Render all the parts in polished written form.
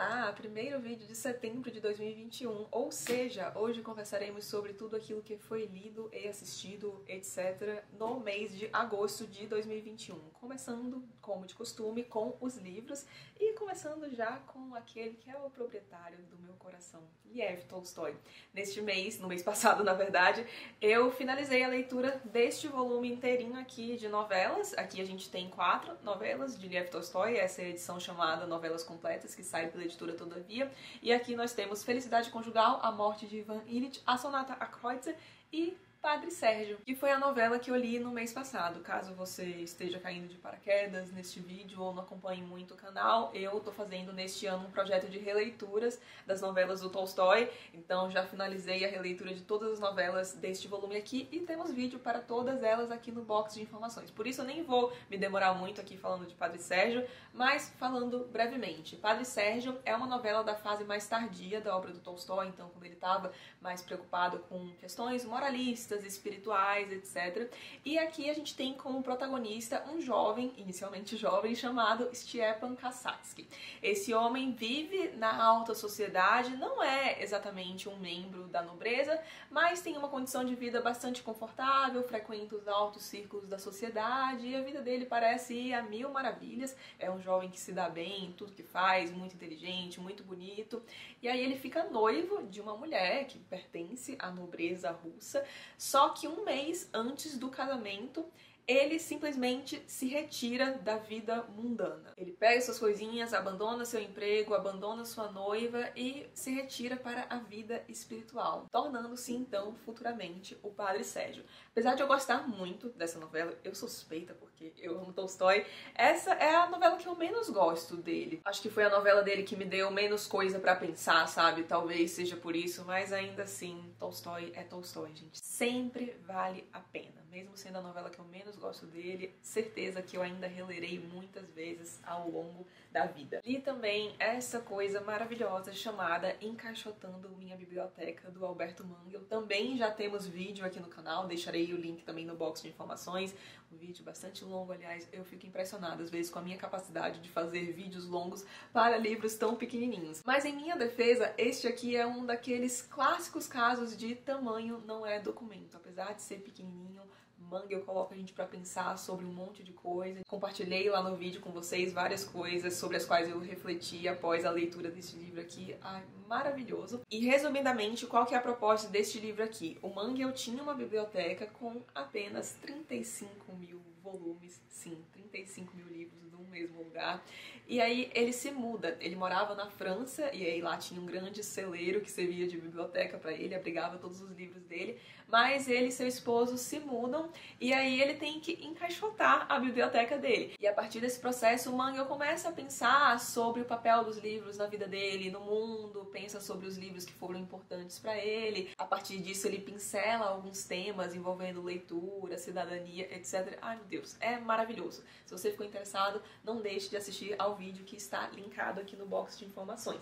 Olá! Primeiro vídeo de setembro de 2021, ou seja, hoje conversaremos sobre tudo aquilo que foi lido e assistido, etc., no mês de agosto de 2021. Começando, como de costume, com os livros e começando já com aquele que é o proprietário do meu coração, Lev Tolstói. Neste mês, no mês passado, na verdade, eu finalizei a leitura deste volume inteirinho aqui de novelas. Aqui a gente tem 4 novelas de Lev Tolstói, essa é a edição chamada Novelas Completas, que sai pela editora Todavia. E aqui nós temos Felicidade Conjugal, A Morte de Ivan Ilitch, A Sonata a Kreutzer e Padre Sérgio, que foi a novela que eu li no mês passado. Caso você esteja caindo de paraquedas neste vídeo ou não acompanhe muito o canal, eu tô fazendo neste ano um projeto de releituras das novelas do Tolstói, então já finalizei a releitura de todas as novelas deste volume aqui e temos vídeo para todas elas aqui no box de informações. Por isso eu nem vou me demorar muito aqui falando de Padre Sérgio, mas falando brevemente. Padre Sérgio é uma novela da fase mais tardia da obra do Tolstói, então quando ele estava mais preocupado com questões moralistas, espirituais, etc. E aqui a gente tem como protagonista um jovem, inicialmente jovem, chamado Stepan Kasatsky. Esse homem vive na alta sociedade, não é exatamente um membro da nobreza, mas tem uma condição de vida bastante confortável, frequenta os altos círculos da sociedade e a vida dele parece ir a mil maravilhas. É um jovem que se dá bem em tudo que faz, muito inteligente, muito bonito. E aí ele fica noivo de uma mulher que pertence à nobreza russa. Só que um mês antes do casamento, ele simplesmente se retira da vida mundana. Ele pega suas coisinhas, abandona seu emprego, abandona sua noiva e se retira para a vida espiritual, tornando-se então futuramente o Padre Sérgio. Apesar de eu gostar muito dessa novela, eu sou suspeita porque eu amo Tolstói, essa é a novela que eu menos gosto dele. Acho que foi a novela dele que me deu menos coisa pra pensar, sabe? Talvez seja por isso, mas ainda assim, Tolstói é Tolstói, gente. Sempre vale a pena. Mesmo sendo a novela que eu menos gosto dele, certeza que eu ainda relerei muitas vezes ao longo da vida. Li também essa coisa maravilhosa chamada Encaixotando Minha Biblioteca, do Alberto Mangel. Também já temos vídeo aqui no canal, deixarei o link também no box de informações. Um vídeo bastante longo, aliás, eu fico impressionada às vezes com a minha capacidade de fazer vídeos longos para livros tão pequenininhos. Mas em minha defesa, este aqui é um daqueles clássicos casos de tamanho não é documento. Apesar de ser pequenininho, Mangel coloca a gente pra pensar sobre um monte de coisa. Compartilhei lá no vídeo com vocês várias coisas sobre as quais eu refleti após a leitura desse livro aqui. Ai, maravilhoso. E resumidamente, qual que é a proposta deste livro aqui? O Mangel tinha uma biblioteca com apenas 35 mil volumes, sim, 35 mil livros num mesmo lugar. E aí ele se muda, ele morava na França e aí lá tinha um grande celeiro que servia de biblioteca para ele, abrigava todos os livros dele, mas ele e seu esposo se mudam e aí ele tem que encaixotar a biblioteca dele. E a partir desse processo o Mangel começa a pensar sobre o papel dos livros na vida dele, no mundo, pensa sobre os livros que foram importantes para ele. A partir disso ele pincela alguns temas envolvendo leitura, cidadania, etc. Ai meu Deus, é maravilhoso. Se você ficou interessado, não deixe de assistir ao vídeo que está linkado aqui no box de informações.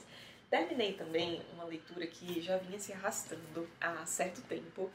Terminei também uma leitura que já vinha se arrastando há certo tempo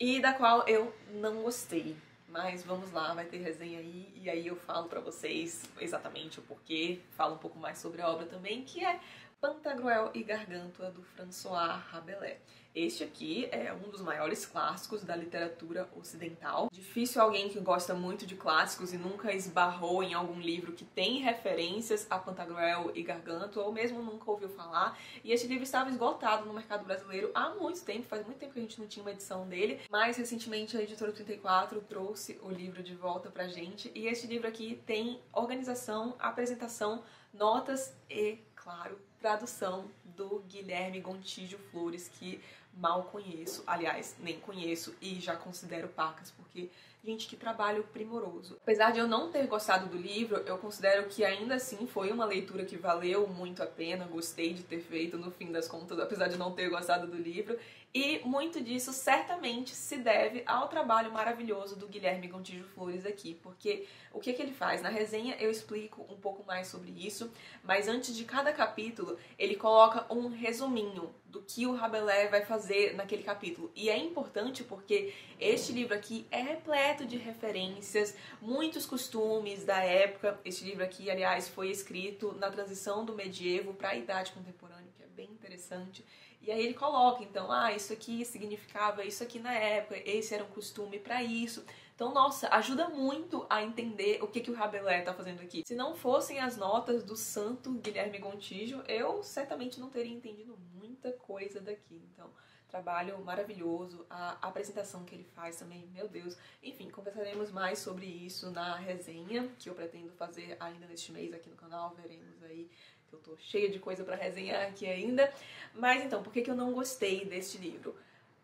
e da qual eu não gostei. Mas vamos lá, vai ter resenha aí e aí eu falo pra vocês exatamente o porquê, falo um pouco mais sobre a obra também, que é Pantagruel e Gargantua, do François Rabelais. Este aqui é um dos maiores clássicos da literatura ocidental. Difícil alguém que gosta muito de clássicos e nunca esbarrou em algum livro que tem referências a Pantagruel e Gargantua, ou mesmo nunca ouviu falar. E este livro estava esgotado no mercado brasileiro há muito tempo, faz muito tempo que a gente não tinha uma edição dele. Mas recentemente a editora 34 trouxe o livro de volta pra gente. E este livro aqui tem organização, apresentação, notas e, claro, tradução do Guilherme Gontijo Flores, que mal conheço, aliás, nem conheço e já considero pacas, porque, gente, que trabalho primoroso. Apesar de eu não ter gostado do livro, eu considero que ainda assim foi uma leitura que valeu muito a pena, gostei de ter feito no fim das contas, apesar de não ter gostado do livro, e muito disso certamente se deve ao trabalho maravilhoso do Guilherme Gontijo Flores aqui, porque o que ele faz? Na resenha eu explico um pouco mais sobre isso, mas antes de cada capítulo ele coloca um resuminho do que o Rabelais vai fazer naquele capítulo. E é importante porque este livro aqui é repleto de referências, muitos costumes da época. Este livro aqui, aliás, foi escrito na transição do medievo para a idade contemporânea, que é bem interessante. E aí ele coloca, então, isso aqui significava isso aqui na época, esse era um costume para isso. Então, nossa, ajuda muito a entender o que o Rabelais está fazendo aqui. Se não fossem as notas do santo Guilherme Gontijo, eu certamente não teria entendido muita coisa daqui. Então, trabalho maravilhoso, a apresentação que ele faz também, meu Deus. Enfim, conversaremos mais sobre isso na resenha, que eu pretendo fazer ainda neste mês aqui no canal, veremos aí. Eu tô cheia de coisa pra resenhar aqui ainda. Mas então, por que eu não gostei deste livro?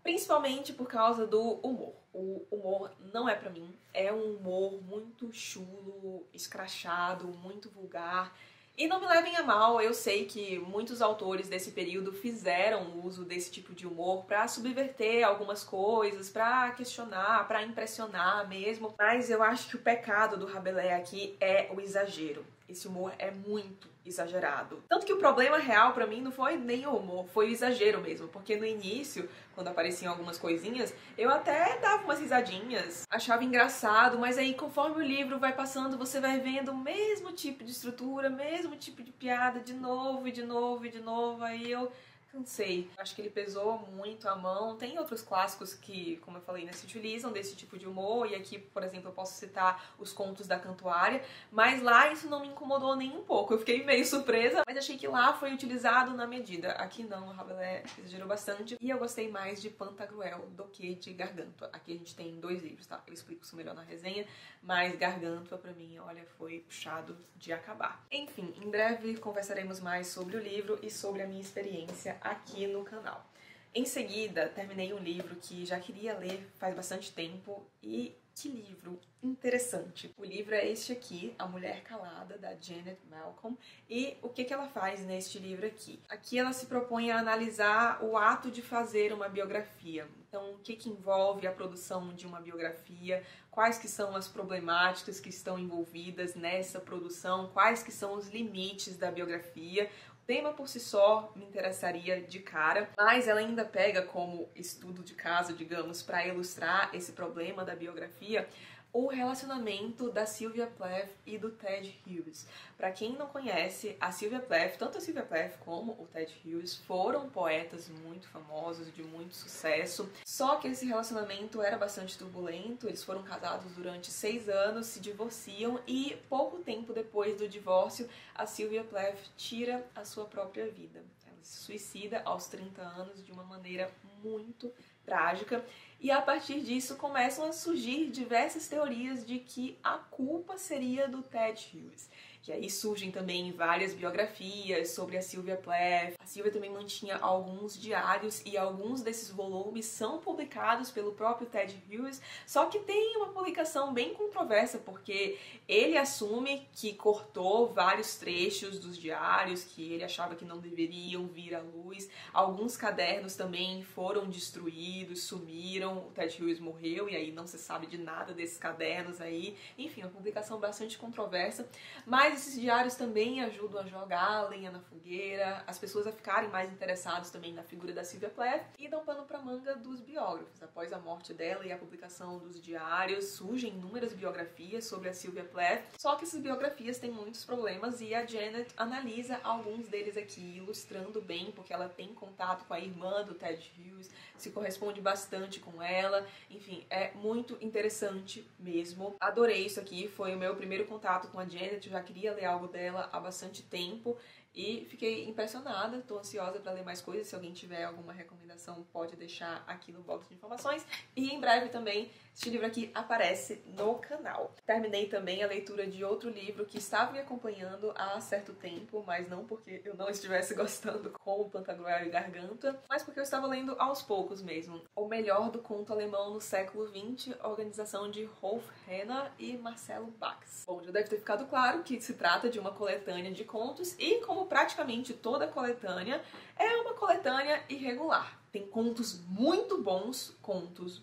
Principalmente por causa do humor. O humor não é pra mim. É um humor muito chulo, escrachado, muito vulgar. E não me levem a mal, eu sei que muitos autores desse período fizeram uso desse tipo de humor pra subverter algumas coisas, pra questionar, pra impressionar mesmo. Mas eu acho que o pecado do Rabelais aqui é o exagero. Esse humor é muito exagerado. Tanto que o problema real pra mim não foi nem o humor, foi o exagero mesmo. Porque no início, quando apareciam algumas coisinhas, eu até dava umas risadinhas, achava engraçado, mas aí conforme o livro vai passando, você vai vendo o mesmo tipo de estrutura, mesmo tipo de piada, de novo, e de novo, e de novo, aí eu cansei. Acho que ele pesou muito a mão. Tem outros clássicos que, como eu falei, né, se utilizam desse tipo de humor, e aqui, por exemplo, eu posso citar os Contos da Cantuária, mas lá isso não me incomodou nem um pouco. Eu fiquei meio surpresa, mas achei que lá foi utilizado na medida. Aqui não, o Rabelais exagerou bastante, e eu gostei mais de Pantagruel do que de Gargantua. Aqui a gente tem 2 livros, tá? Eu explico isso melhor na resenha, mas Gargantua, pra mim, olha, foi puxado de acabar. Enfim, em breve conversaremos mais sobre o livro e sobre a minha experiência aqui no canal. Em seguida, terminei um livro que já queria ler faz bastante tempo e que livro interessante. O livro é este aqui, A Mulher Calada, da Janet Malcolm. E o que ela faz neste livro aqui? Aqui ela se propõe a analisar o ato de fazer uma biografia. Então, o que envolve a produção de uma biografia, quais que são as problemáticas que estão envolvidas nessa produção, quais que são os limites da biografia. O tema por si só me interessaria de cara, mas ela ainda pega como estudo de caso, digamos, para ilustrar esse problema da biografia, o relacionamento da Sylvia Plath e do Ted Hughes. Para quem não conhece, a Sylvia Plath, tanto a Sylvia Plath como o Ted Hughes foram poetas muito famosos, de muito sucesso, só que esse relacionamento era bastante turbulento. Eles foram casados durante 6 anos, se divorciam e pouco tempo depois do divórcio, a Sylvia Plath tira a sua própria vida. Ela se suicida aos 30 anos de uma maneira muito trágica. E a partir disso começam a surgir diversas teorias de que a culpa seria do Ted Hughes. E aí surgem também várias biografias sobre a Sylvia Plath. A Sylvia também mantinha alguns diários e alguns desses volumes são publicados pelo próprio Ted Hughes, só que tem uma publicação bem controversa, porque ele assume que cortou vários trechos dos diários que ele achava que não deveriam vir à luz. Alguns cadernos também foram destruídos, sumiram, o Ted Hughes morreu e aí não se sabe de nada desses cadernos aí. Enfim, uma publicação bastante controversa, mas esses diários também ajudam a jogar lenha na fogueira, as pessoas a ficarem mais interessadas também na figura da Sylvia Plath e dão pano pra manga dos biógrafos. Após a morte dela e a publicação dos diários, surgem inúmeras biografias sobre a Sylvia Plath, só que essas biografias têm muitos problemas e a Janet analisa alguns deles aqui, ilustrando bem, porque ela tem contato com a irmã do Ted Hughes, se corresponde bastante com ela, enfim, é muito interessante mesmo. Adorei isso aqui, foi o meu primeiro contato com a Janet, eu já queria ler algo dela há bastante tempo e fiquei impressionada, estou ansiosa para ler mais coisas. Se alguém tiver alguma recomendação, pode deixar aqui no box de informações. E em breve também este livro aqui aparece no canal. Terminei também a leitura de outro livro que estava me acompanhando há certo tempo, mas não porque eu não estivesse gostando, como Pantagruel e Gargantua, mas porque eu estava lendo aos poucos mesmo. O Melhor do Conto Alemão no Século XX, organização de Rolf Henner e Marcelo Bax. Bom, já deve ter ficado claro que se trata de uma coletânea de contos e, como praticamente toda coletânea, é uma coletânea irregular. Tem contos muito bons, contos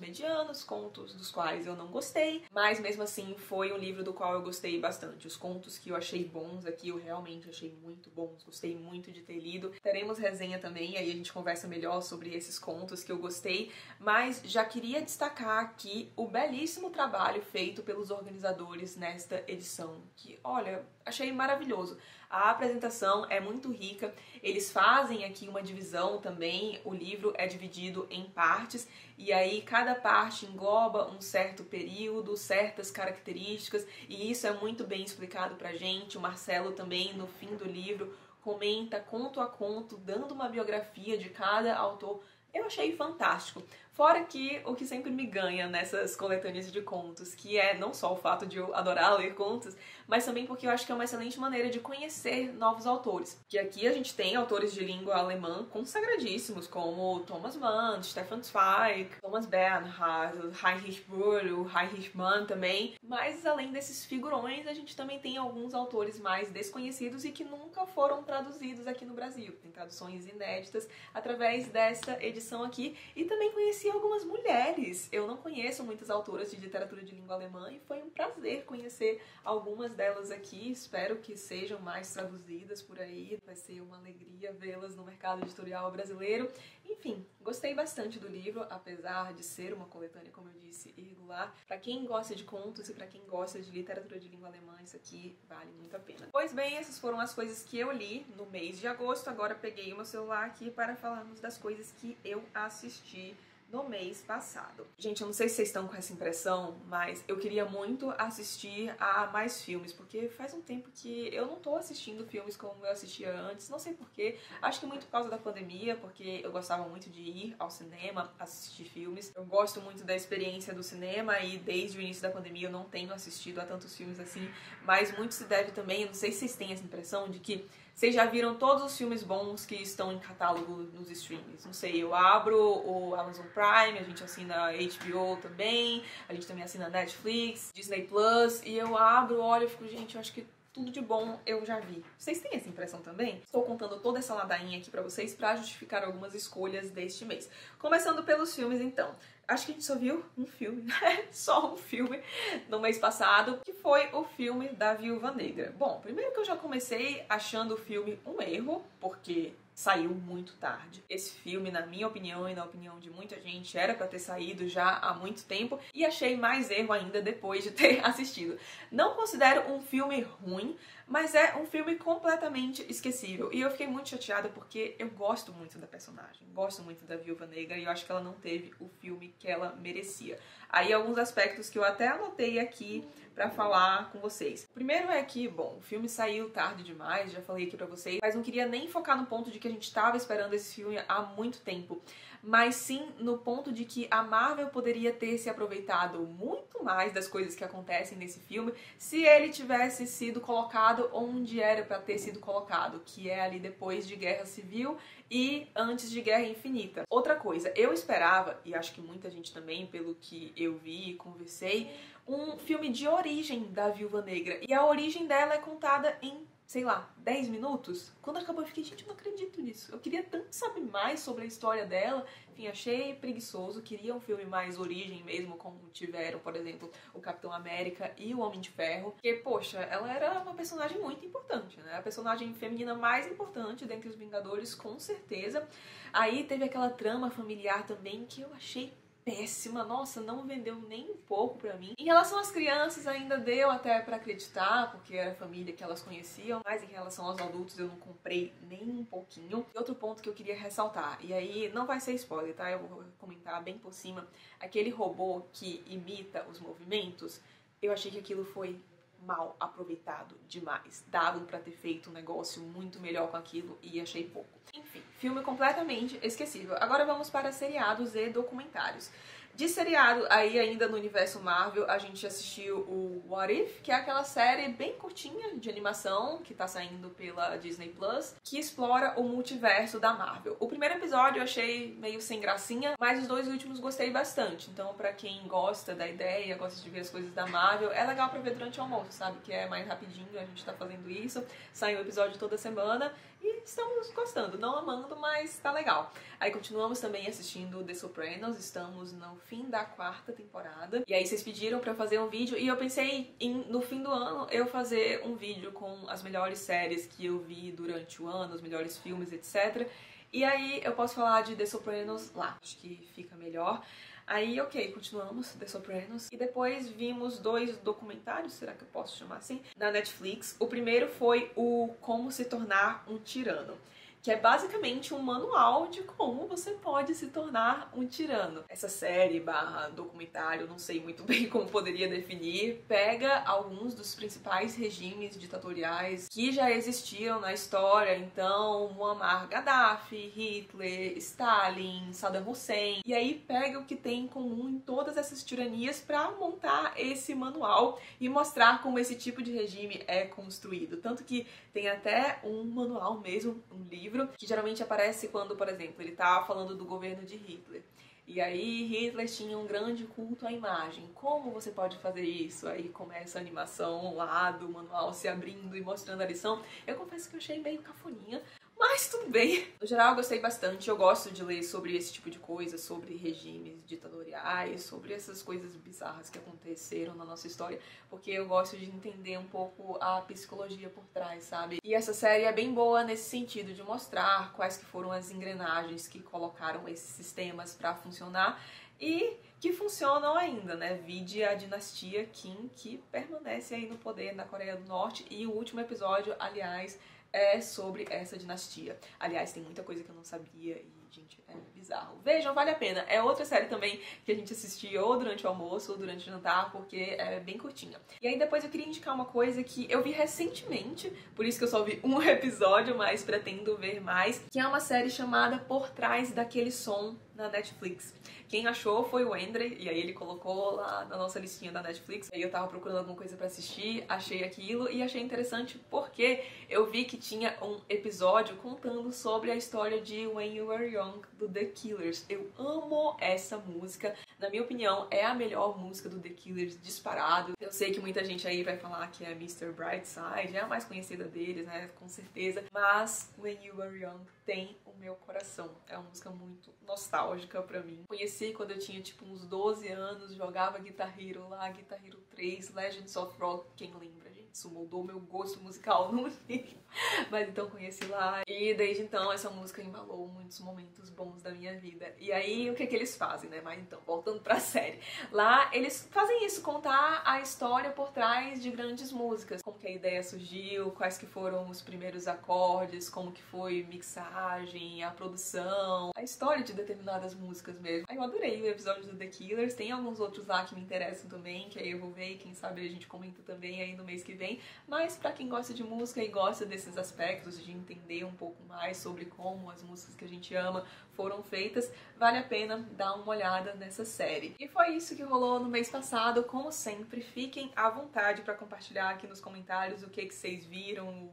medianos, contos dos quais eu não gostei, mas mesmo assim foi um livro do qual eu gostei bastante. Os contos que eu achei bons aqui, eu realmente achei muito bons, gostei muito de ter lido. Teremos resenha também, aí a gente conversa melhor sobre esses contos que eu gostei, mas já queria destacar aqui o belíssimo trabalho feito pelos organizadores nesta edição, que, olha, achei maravilhoso. A apresentação é muito rica, eles fazem aqui uma divisão também, o livro é dividido em partes, e aí cada parte engloba um certo período, certas características, e isso é muito bem explicado pra gente. O Marcelo também, no fim do livro, comenta conto a conto, dando uma biografia de cada autor. Eu achei fantástico. Fora que o que sempre me ganha nessas coletâneas de contos, que é não só o fato de eu adorar ler contos, mas também porque eu acho que é uma excelente maneira de conhecer novos autores. Que aqui a gente tem autores de língua alemã consagradíssimos, como Thomas Mann, Stefan Zweig, Thomas Bernhard, Heinrich Böll, Heinrich Mann também. Mas além desses figurões, a gente também tem alguns autores mais desconhecidos e que nunca foram traduzidos aqui no Brasil. Tem traduções inéditas através desta edição aqui, e também conheci algumas mulheres. Eu não conheço muitas autoras de literatura de língua alemã e foi um prazer conhecer algumas delas aqui. Espero que sejam mais traduzidas por aí. Vai ser uma alegria vê-las no mercado editorial brasileiro. Enfim, gostei bastante do livro, apesar de ser uma coletânea, como eu disse, irregular. Para quem gosta de contos e para quem gosta de literatura de língua alemã, isso aqui vale muito a pena. Pois bem, essas foram as coisas que eu li no mês de agosto. Agora peguei o meu celular aqui para falarmos das coisas que eu assisti no mês passado. Gente, eu não sei se vocês estão com essa impressão, mas eu queria muito assistir a mais filmes, porque faz um tempo que eu não tô assistindo filmes como eu assistia antes, não sei porquê, acho que muito por causa da pandemia, porque eu gostava muito de ir ao cinema assistir filmes. Eu gosto muito da experiência do cinema e desde o início da pandemia eu não tenho assistido a tantos filmes assim, mas muito se deve também, eu não sei se vocês têm essa impressão de que vocês já viram todos os filmes bons que estão em catálogo nos streamings. Não sei, eu abro o Amazon Prime, a gente assina HBO também, a gente também assina Netflix, Disney Plus, e eu abro, olho e fico, gente, eu acho que tudo de bom eu já vi. Vocês têm essa impressão também? Estou contando toda essa ladainha aqui pra vocês pra justificar algumas escolhas deste mês. Começando pelos filmes, então. Acho que a gente só viu um filme, só um filme, no mês passado, que foi o filme da Viúva Negra. Bom, primeiro que eu já comecei achando o filme um erro, porque saiu muito tarde. Esse filme, na minha opinião e na opinião de muita gente, era pra ter saído já há muito tempo, e achei mais erro ainda depois de ter assistido. Não considero um filme ruim, mas é um filme completamente esquecível. E eu fiquei muito chateada porque eu gosto muito da personagem, gosto muito da Viúva Negra, e eu acho que ela não teve o filme que ela merecia. Aí alguns aspectos que eu até anotei aqui pra falar com vocês. O primeiro é que, bom, o filme saiu tarde demais, já falei aqui pra vocês, mas não queria nem focar no ponto de que a gente tava esperando esse filme há muito tempo, mas sim no ponto de que a Marvel poderia ter se aproveitado muito mais das coisas que acontecem nesse filme se ele tivesse sido colocado onde era pra ter sido colocado, que é ali depois de Guerra Civil e antes de Guerra Infinita. Outra coisa, eu esperava, e acho que muita gente também, pelo que eu vi e conversei, um filme de origem da Viúva Negra. E a origem dela é contada em, sei lá, 10 minutos. Quando acabou eu fiquei, gente, eu não acredito nisso. Eu queria tanto saber mais sobre a história dela. Enfim, achei preguiçoso. Queria um filme mais origem mesmo, como tiveram, por exemplo, o Capitão América e o Homem de Ferro. Porque, poxa, ela era uma personagem muito importante, né? A personagem feminina mais importante dentre os Vingadores, com certeza. Aí teve aquela trama familiar também que eu achei péssima, nossa, não vendeu nem um pouco pra mim. Em relação às crianças ainda deu até pra acreditar, porque era a família que elas conheciam, mas em relação aos adultos eu não comprei nem um pouquinho. E outro ponto que eu queria ressaltar, e aí não vai ser spoiler, tá? Eu vou comentar bem por cima, aquele robô que imita os movimentos, eu achei que aquilo foi mal aproveitado demais. Davam pra ter feito um negócio muito melhor com aquilo e achei pouco. Enfim, filme completamente esquecível. Agora vamos para seriados e documentários. De seriado, aí ainda no universo Marvel, a gente assistiu o What If, que é aquela série bem curtinha de animação que tá saindo pela Disney Plus, que explora o multiverso da Marvel. O primeiro episódio eu achei meio sem gracinha, mas os dois últimos gostei bastante. Então, pra quem gosta da ideia, gosta de ver as coisas da Marvel, é legal pra ver durante o almoço, sabe? Que é mais rapidinho, a gente tá fazendo isso. Sai um episódio toda semana e estamos gostando. Não amando, mas tá legal. Aí continuamos também assistindo The Sopranos, estamos no fim da 4ª temporada. E aí vocês pediram pra eu fazer um vídeo e eu pensei em, no fim do ano, eu fazer um vídeo com as melhores séries que eu vi durante o ano, os melhores filmes, etc. E aí eu posso falar de The Sopranos lá, acho que fica melhor. Aí, ok, continuamos The Sopranos. E depois vimos 2 documentários, será que eu posso chamar assim? Na Netflix. O primeiro foi o Como Se Tornar um Tirano, que é basicamente um manual de como você pode se tornar um tirano. Essa série / documentário, não sei muito bem como poderia definir, pega alguns dos principais regimes ditatoriais que já existiram na história, então Muammar Gaddafi, Hitler, Stalin, Saddam Hussein, e aí pega o que tem em comum em todas essas tiranias para montar esse manual e mostrar como esse tipo de regime é construído. Tanto que tem até um manual mesmo, um livro, que geralmente aparece quando, por exemplo, ele tá falando do governo de Hitler. E aí Hitler tinha um grande culto à imagem. Como você pode fazer isso? Aí começa a animação lá do manual se abrindo e mostrando a lição. Eu confesso que eu achei meio cafoninha, mas tudo bem. No geral, eu gostei bastante. Eu gosto de ler sobre esse tipo de coisa, sobre regimes ditatoriais, sobre essas coisas bizarras que aconteceram na nossa história, porque eu gosto de entender um pouco a psicologia por trás, sabe? E essa série é bem boa nesse sentido, de mostrar quais que foram as engrenagens que colocaram esses sistemas pra funcionar e que funcionam ainda, né? Vide a dinastia Kim, que permanece aí no poder na Coreia do Norte, e o último episódio, aliás, é sobre essa dinastia. Aliás, tem muita coisa que eu não sabia e, gente, é bizarro. Vejam, vale a pena. É outra série também que a gente assistia ou durante o almoço ou durante o jantar, porque é bem curtinha. E aí depois eu queria indicar uma coisa que eu vi recentemente, por isso que eu só vi um episódio, mas pretendo ver mais, que é uma série chamada Por Trás Daquele Som, na Netflix. Quem achou foi o Endre, e aí ele colocou lá na nossa listinha da Netflix. Aí eu tava procurando alguma coisa pra assistir, achei aquilo e achei interessante porque eu vi que tinha um episódio contando sobre a história de When You Were Young, do The Killers. Eu amo essa música. Na minha opinião, é a melhor música do The Killers disparado. Eu sei que muita gente aí vai falar que é Mr. Brightside, é a mais conhecida deles, né? Com certeza. Mas When You Were Young tem o meu coração. É uma música muito nostálgica pra mim. Conheci quando eu tinha tipo uns 12 anos, jogava Guitar Hero lá, Guitar Hero 3, Legends of Rock, quem lembra, gente? Isso mudou meu gosto musical no nível. Mas então conheci lá e desde então essa música embalou muitos momentos bons da minha vida. E aí o que que eles fazem, né? Mas então, voltando pra série. Lá eles fazem isso, contar a história por trás de grandes músicas. Como que a ideia surgiu, quais que foram os primeiros acordes, como que foi mixagem, a produção, a história de determinadas músicas mesmo. Aí eu adorei o episódio do The Killers, tem alguns outros lá que me interessam também, que aí eu vou ver e quem sabe a gente comenta também aí no mês que vem. Mas pra quem gosta de música e gosta desses aspectos, de entender um pouco mais sobre como as músicas que a gente ama foram feitas, vale a pena dar uma olhada nessa série. E foi isso que rolou no mês passado. Como sempre, fiquem à vontade para compartilhar aqui nos comentários o que vocês viram,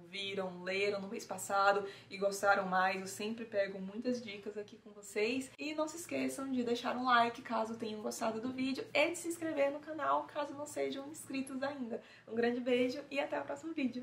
leram no mês passado e gostaram mais. Eu sempre pego muitas dicas aqui com vocês. E não se esqueçam de deixar um like caso tenham gostado do vídeo e de se inscrever no canal caso não sejam inscritos ainda. Um grande beijo e até o próximo vídeo!